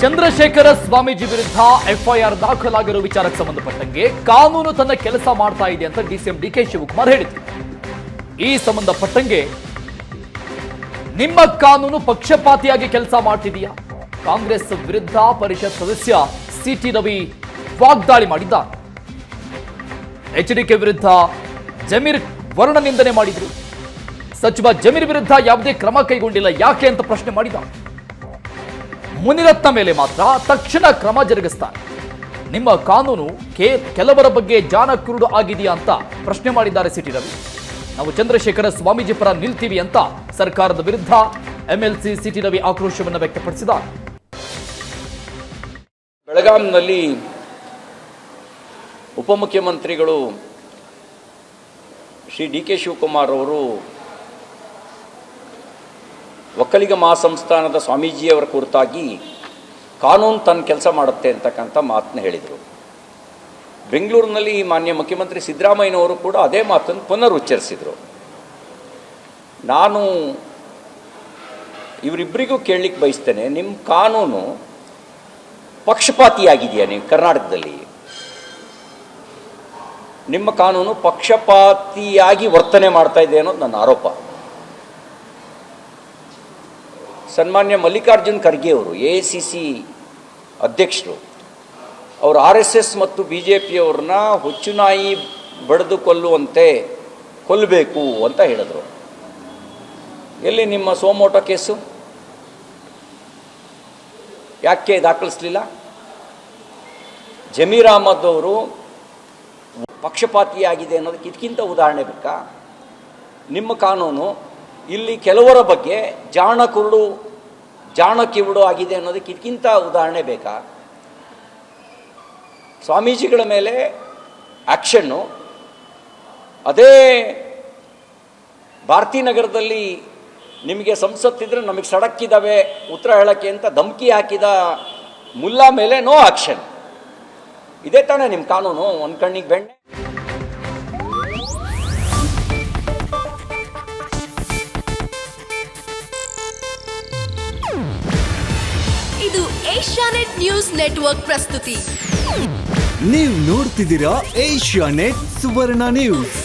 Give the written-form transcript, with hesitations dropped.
ಚಂದ್ರಶೇಖರ ಸ್ವಾಮೀಜಿ ವಿರುದ್ಧ ಎಫ್ಐಆರ್ ದಾಖಲಾಗಿರುವ ವಿಚಾರಕ್ಕೆ ಸಂಬಂಧಪಟ್ಟಂಗೆ ಕಾನೂನು ತನ್ನ ಕೆಲಸ ಮಾಡ್ತಾ ಇದೆ ಅಂತ ಡಿಸಿಎಂ ಡಿಕೆ ಶಿವಕುಮಾರ್ ಹೇಳಿದರು. ಈ ಸಂಬಂಧಪಟ್ಟಂಗೆ ನಿಮ್ಮ ಕಾನೂನು ಪಕ್ಷಪಾತಿಯಾಗಿ ಕೆಲಸ ಮಾಡ್ತಿದೆಯಾ? ಕಾಂಗ್ರೆಸ್ ವಿರುದ್ಧ ಪರಿಷತ್ ಸದಸ್ಯ ಸಿಟಿ ರವಿ ವಾಗ್ದಾಳಿ ಮಾಡಿದ್ದಾರೆ. ಎಚ್ಡಿಕೆ ವಿರುದ್ಧ ಜಮೀರ್ ವರ್ಣ ನಿಂದನೆ ಮಾಡಿದ್ರು. ಸಚಿವ ಜಮೀರ್ ವಿರುದ್ಧ ಯಾವುದೇ ಕ್ರಮ ಕೈಗೊಂಡಿಲ್ಲ, ಯಾಕೆ ಅಂತ ಪ್ರಶ್ನೆ ಮಾಡಿದ್ದಾರೆ. ಮುನಿರತ್ನ ಮೇಲೆ ಮಾತ್ರ ತಕ್ಷಣ ಕ್ರಮ ಜರುಗಿಸ್ತಾರೆ. ನಿಮ್ಮ ಕಾನೂನು ಕೆಲವರ ಬಗ್ಗೆ ಜಾನ ಕುರುಡು ಆಗಿದೆಯಾ ಅಂತ ಪ್ರಶ್ನೆ ಮಾಡಿದ್ದಾರೆ ಸಿಟಿ ರವಿ. ನಾವು ಚಂದ್ರಶೇಖರ ಸ್ವಾಮೀಜಿ ಪರ ನಿಲ್ತೀವಿ ಅಂತ ಸರ್ಕಾರದ ವಿರುದ್ಧ ಎಂಎಲ್ಸಿ ಸಿಟಿ ರವಿ ಆಕ್ರೋಶವನ್ನು ವ್ಯಕ್ತಪಡಿಸಿದ್ದಾರೆ. ಬೆಳಗಾಂನಲ್ಲಿ ಉಪಮುಖ್ಯಮಂತ್ರಿಗಳು ಶ್ರೀ ಡಿ ಕೆ ಶಿವಕುಮಾರ್ ಅವರು ಒಕ್ಕಲಿಗ ಮಹಾಸಂಸ್ಥಾನದ ಸ್ವಾಮೀಜಿಯವರ ಕುರಿತಾಗಿ ಕಾನೂನು ತನ್ನ ಕೆಲಸ ಮಾಡುತ್ತೆ ಅಂತಕ್ಕಂಥ ಮಾತನ್ನ ಹೇಳಿದರು. ಬೆಂಗಳೂರಿನಲ್ಲಿ ಮಾನ್ಯ ಮುಖ್ಯಮಂತ್ರಿ ಸಿದ್ದರಾಮಯ್ಯನವರು ಕೂಡ ಅದೇ ಮಾತನ್ನು ಪುನರುಚ್ಚರಿಸಿದರು. ನಾನು ಇವರಿಬ್ಬರಿಗೂ ಕೇಳಲಿಕ್ಕೆ ಬಯಸ್ತೇನೆ, ನಿಮ್ಮ ಕಾನೂನು ಪಕ್ಷಪಾತಿಯಾಗಿದೆಯಾ? ನೀವು ಕರ್ನಾಟಕದಲ್ಲಿ ನಿಮ್ಮ ಕಾನೂನು ಪಕ್ಷಪಾತಿಯಾಗಿ ವರ್ತನೆ ಮಾಡ್ತಾ ಇದೆ ಅನ್ನೋದು ನನ್ನ ಆರೋಪ. ಸನ್ಮಾನ್ಯ ಮಲ್ಲಿಕಾರ್ಜುನ್ ಖರ್ಗೆ ಅವರು AICC ಅಧ್ಯಕ್ಷರು, ಅವರು RSS ಮತ್ತು BJPಯವ್ರನ್ನ ಹುಚ್ಚುನಾಯಿ ಬಡಿದು ಕೊಲ್ಲಬೇಕು ಅಂತ ಹೇಳಿದ್ರು. ಎಲ್ಲಿ ನಿಮ್ಮ ಸೋಮೋಟೋ ಕೇಸು ಯಾಕೆ ದಾಖಲಿಸಲಿಲ್ಲ? ಜಮೀರ್ ಅಹಮದ್ ಅವರು ಪಕ್ಷಪಾತಿಯಾಗಿದೆ ಅನ್ನೋದಕ್ಕೆ ಇದಕ್ಕಿಂತ ಉದಾಹರಣೆ ಬೇಕಾ? ನಿಮ್ಮ ಕಾನೂನು ಇಲ್ಲಿ ಕೆಲವರ ಬಗ್ಗೆ ಜಾಣ ಕಿವುಡು ಆಗಿದೆ ಅನ್ನೋದಕ್ಕೆ ಇದಕ್ಕಿಂತ ಉದಾಹರಣೆ ಬೇಕಾ? ಸ್ವಾಮೀಜಿಗಳ ಮೇಲೆ ಆ್ಯಕ್ಷನ್ನು, ಅದೇ ಭಾರತೀನಗರದಲ್ಲಿ ನಿಮಗೆ ಸಂಸತ್ತಿದ್ರೆ ನಮಗೆ ಸಡಕ್ಕಿದ್ದಾವೆ ಉತ್ತರ ಹೇಳೋಕ್ಕೆ ಅಂತ ಧಮಕಿ ಹಾಕಿದ ಮುಲ್ಲಾ ಮೇಲೆ ನೋ ಆಕ್ಷನ್. ಇದೇ ತಾನೇ ನಿಮ್ಮ ಕಾನೂನು? ಒಂದು ಕಣ್ಣಿಗೆ ಬೆಣ್ಣೆ. ಇದು ಏಷ್ಯಾನೆಟ್ ನ್ಯೂಸ್ ನೆಟ್ವರ್ಕ್ ಪ್ರಸ್ತುತಿ. ನೀವು ನೋಡ್ತಿದ್ದೀರಾ ಏಷ್ಯಾನೆಟ್ ಸುವರ್ಣ ನ್ಯೂಸ್.